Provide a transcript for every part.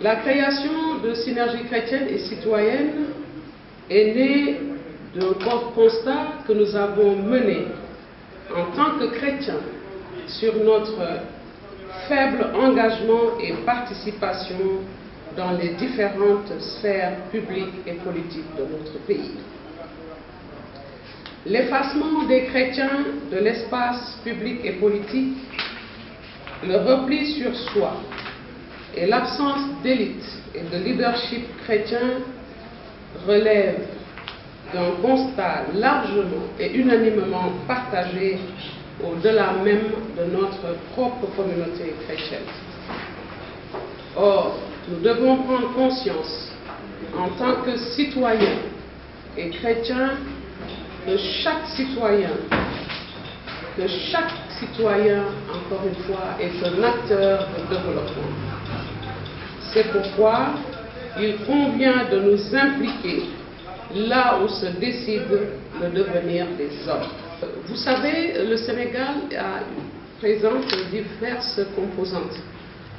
La création de Synergie chrétienne et citoyenne est née d'un constat que nous avons mené en tant que chrétiens sur notre faible engagement et participation dans les différentes sphères publiques et politiques de notre pays. L'effacement des chrétiens de l'espace public et politique, le repli sur soi et l'absence d'élite et de leadership chrétien relèvent d'un constat largement et unanimement partagé au-delà même de notre propre communauté chrétienne. Or, nous devons prendre conscience, en tant que citoyens et chrétiens, que chaque citoyen, encore une fois, est un acteur de développement. C'est pourquoi il convient de nous impliquer là où se décide le devenir des hommes. Vous savez, le Sénégal présente diverses composantes.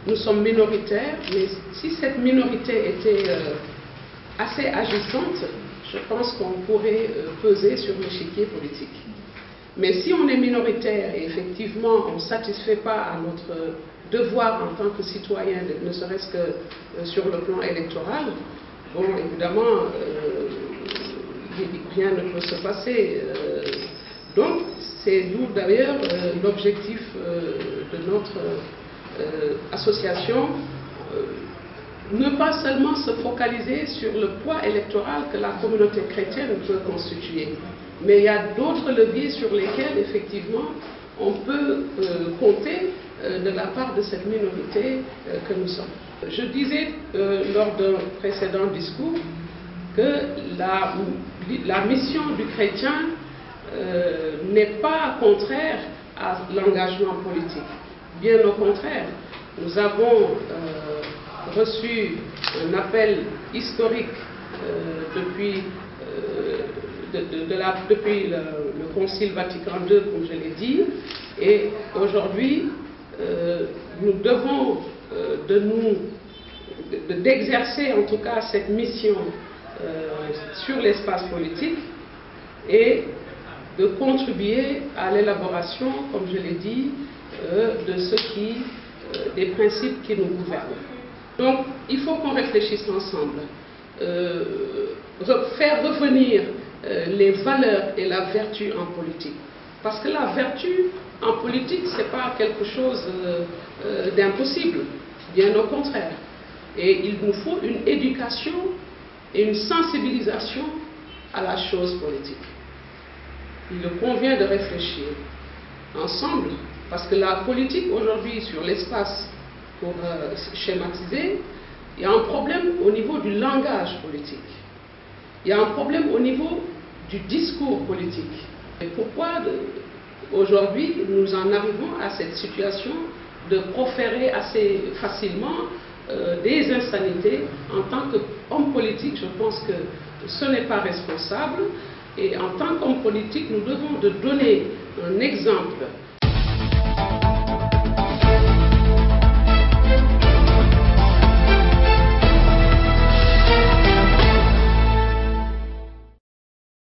Nous sommes minoritaires, mais si cette minorité était assez agissante, je pense qu'on pourrait peser sur l'échiquier politique. Mais si on est minoritaire et effectivement on ne satisfait pas à notre devoir en tant que citoyen, ne serait-ce que sur le plan électoral, bon, évidemment, rien ne peut se passer. Donc, c'est nous d'ailleurs l'objectif de notre association, ne pas seulement se focaliser sur le poids électoral que la communauté chrétienne peut constituer, mais il y a d'autres leviers sur lesquels effectivement on peut compter de la part de cette minorité que nous sommes. Je disais lors d'un précédent discours que la mission du chrétien n'est pas contraire à l'engagement politique. Bien au contraire, nous avons reçu un appel historique depuis le Concile Vatican II, comme je l'ai dit, et aujourd'hui, nous devons d'exercer en tout cas cette mission sur l'espace politique et de contribuer à l'élaboration, comme je l'ai dit, des principes qui nous gouvernent. Donc, il faut qu'on réfléchisse ensemble, faire revenir les valeurs et la vertu en politique. Parce que la vertu en politique, ce n'est pas quelque chose d'impossible, bien au contraire. Et il nous faut une éducation et une sensibilisation à la chose politique. Il convient de réfléchir ensemble, parce que la politique aujourd'hui sur l'espace, pour schématiser, il y a un problème au niveau du langage politique. Il y a un problème au niveau du discours politique. Et pourquoi aujourd'hui nous en arrivons à cette situation de proférer assez facilement des insanités en tant qu'homme politique? Je pense que ce n'est pas responsable. Et en tant qu'homme politique, nous devons donner un exemple